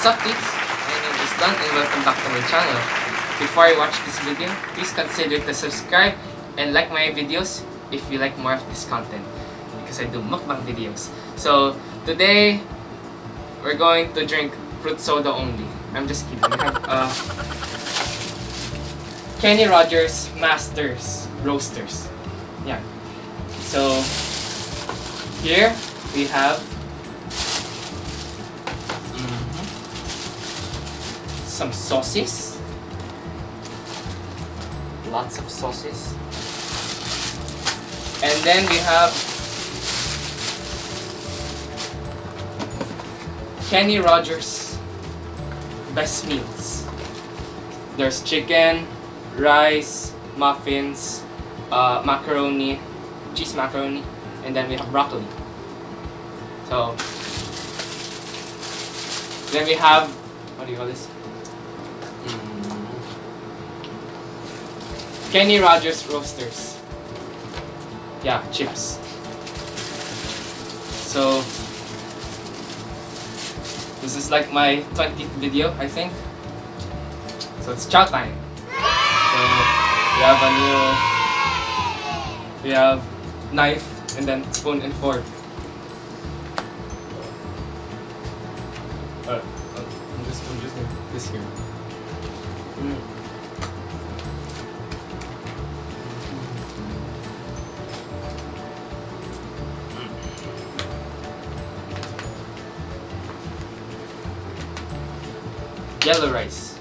What's up, kids? My name is Dan and welcome back to my channel. Before I watch this video, please consider to subscribe and like my videos if you like more of this content, because I do mukbang videos. So today we're going to drink fruit soda only. I'm just kidding. We have Kenny Rogers Masters Roasters. Yeah. So here we have some sauces. Lots of sauces. And then we have Kenny Rogers Best Meals. There's chicken, rice, muffins, macaroni, cheese macaroni, and then we have broccoli. So then we have, what do you call this? Kenny Rogers Roasters. Yeah, chips. So this is like my 20th video, I think. So it's chow time. So we have knife and then spoon and fork. I'm just gonna put this here. Yellow rice.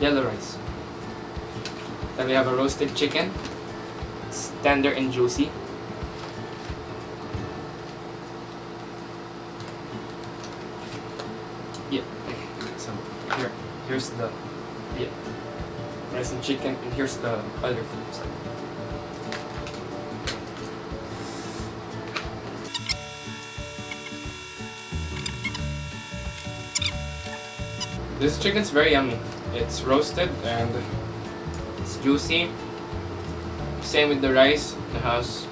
Yellow rice. Then we have a roasted chicken. It's tender and juicy. Yeah. So here's the rice and chicken, and here's the other food side. This chicken's very yummy. It's roasted and it's juicy. Same with the rice. It has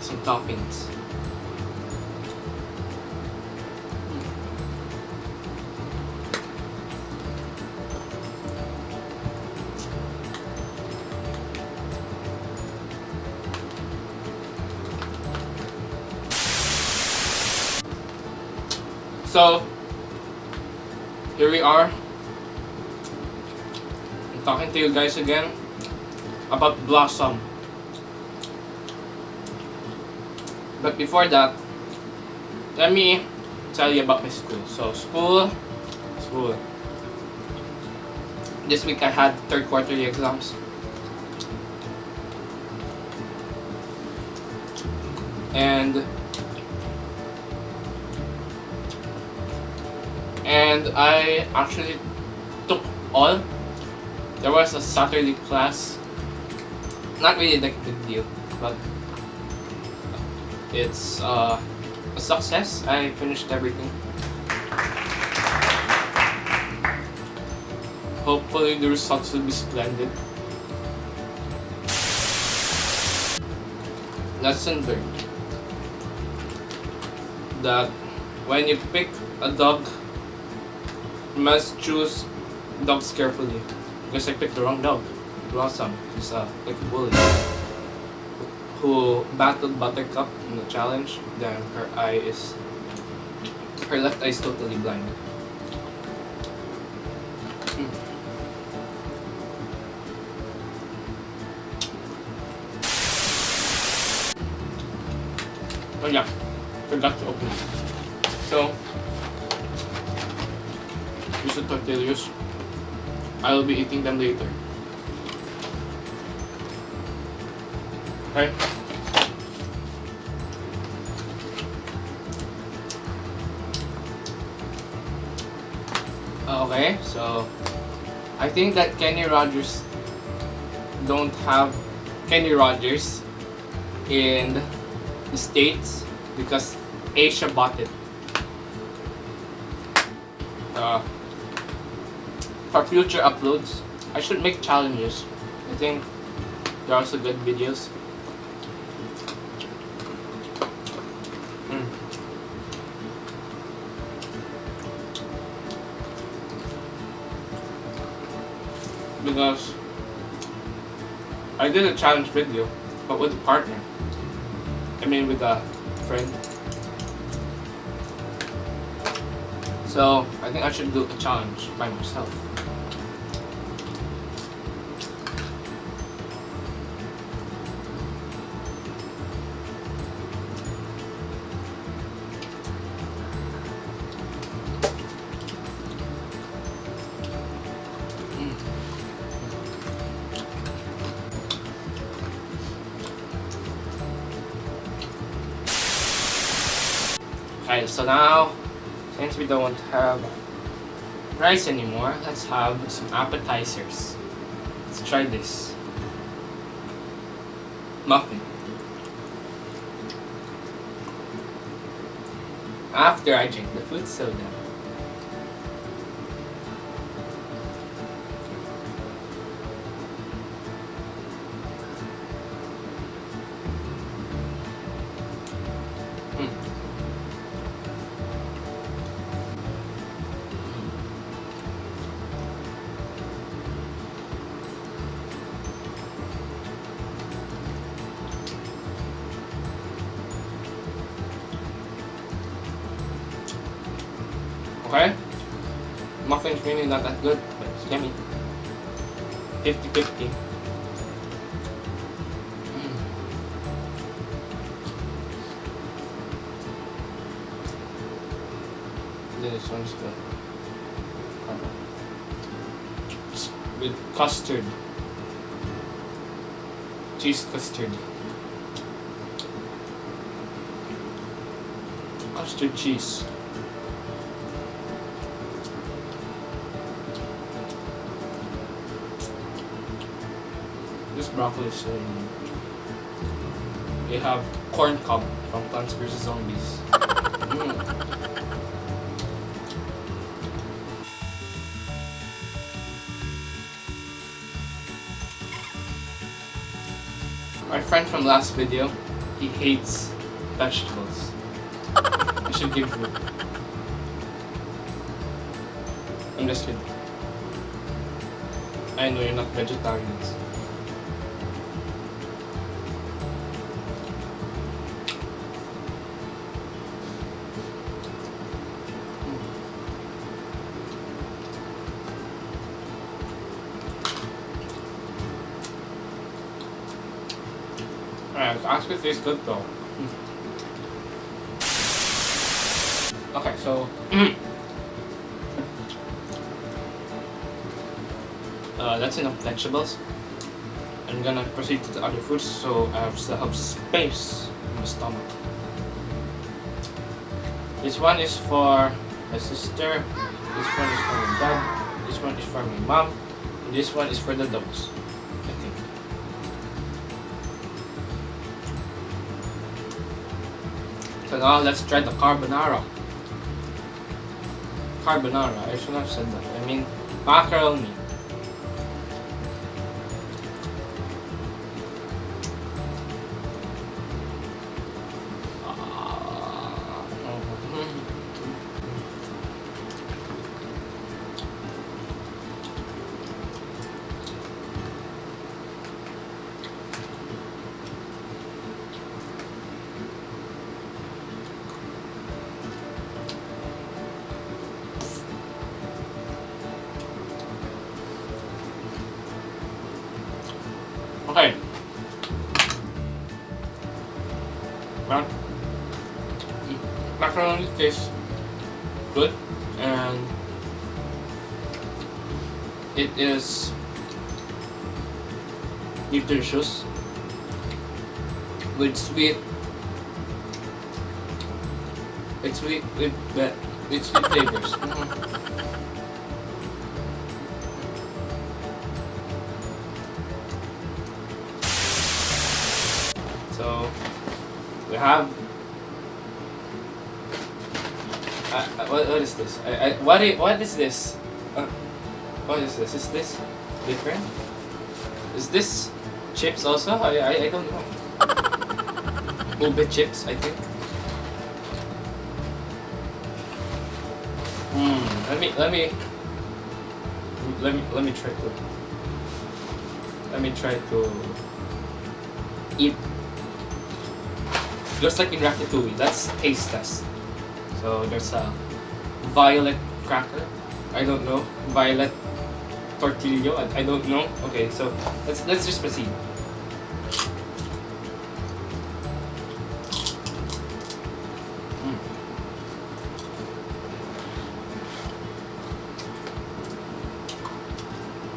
some toppings. So here we are. I'm talking to you guys again about Blossom. But before that, let me tell you about my school. So school. This week I had third quarterly exams. And I actually took all. There was a Saturday class. Not really like a big deal, but it's a success. I finished everything. Hopefully the results will be splendid. Lesson learned. That when you pick a dog, you must choose dogs carefully. Because I picked the wrong dog. Blossom is like a bully who battled Buttercup in the challenge. Then her left eye is totally blind. Oh yeah, forgot to open it. So these are tortillas. I will be eating them later. Okay. Okay, so I think that Kenny Rogers don't have Kenny Rogers in the States because Asia bought it. For future uploads, I should make challenges. I think there are also good videos. because I did a challenge video, but with a partner. I mean, with a friend. So I think I should do a challenge by myself. Okay, so now, since we don't have rice anymore, let's have some appetizers. Let's try this. Muffin. After I drink the fruit soda. Okay? Muffin's really not that good, but it's yummy. 50-50. This one's good. With custard. Cheese custard. Custard cheese. This broccoli is so yummy. We have corn cob from Plants vs Zombies. My friend from last video, he hates vegetables. I should give you. I'm just kidding. I know you're not vegetarians. Alright, it actually tastes good though. Okay, so that's enough vegetables. I'm gonna proceed to the other foods so I still have space in my stomach. This one is for my sister, this one is for my dad, this one is for my mom, and this one is for the dogs, I think. So now let's try the carbonara. Carbonara, I shouldn't have said that. I mean macaroni. Okay. Macaroni tastes good and it is nutritious with sweet. It's sweet with sweet flavors. So we have what is this? What is this? What is this? Is this different? Is this chips also? I don't know. Ube chips, I think. Let me try to. Let me try to eat. Looks like in Ratatouille. Let's taste test. So there's a violet cracker. I don't know. Violet tortillo. I don't know. Okay, so let's just proceed.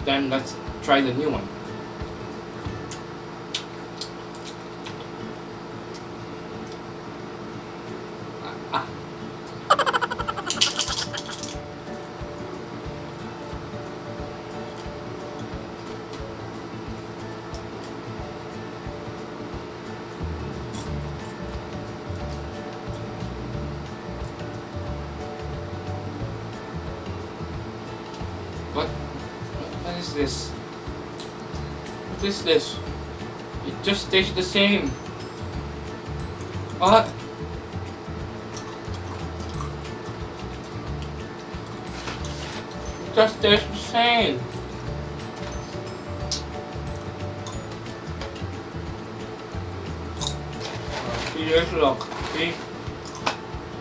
Then let's try the new one. What is this? What is this? It just tastes the same. What? It just tastes the same. Here's look. See?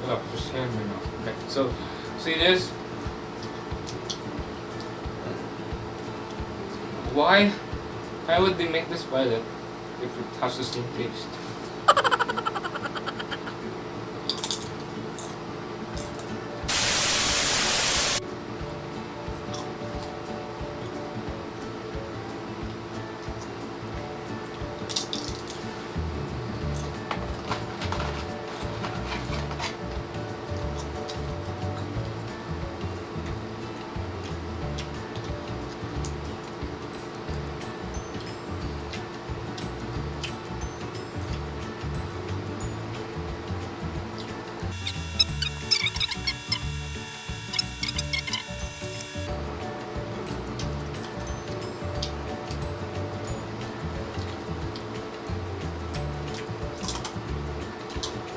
Look, the same enough. Okay, so see this? Why would they make this violet if it has the same taste?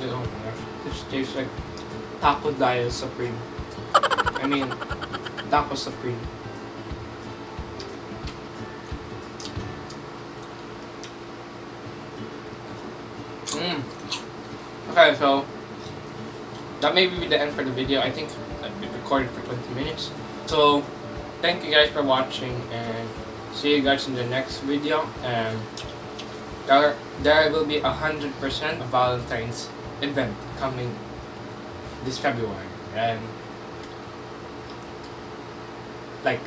Oh my gosh, this tastes like Taco Diet Supreme. I mean, Taco Supreme. Okay, so that may be the end for the video. I think I've been recorded for 20 minutes. So, thank you guys for watching and see you guys in the next video. And there will be 100% Valentine's event coming this February, and like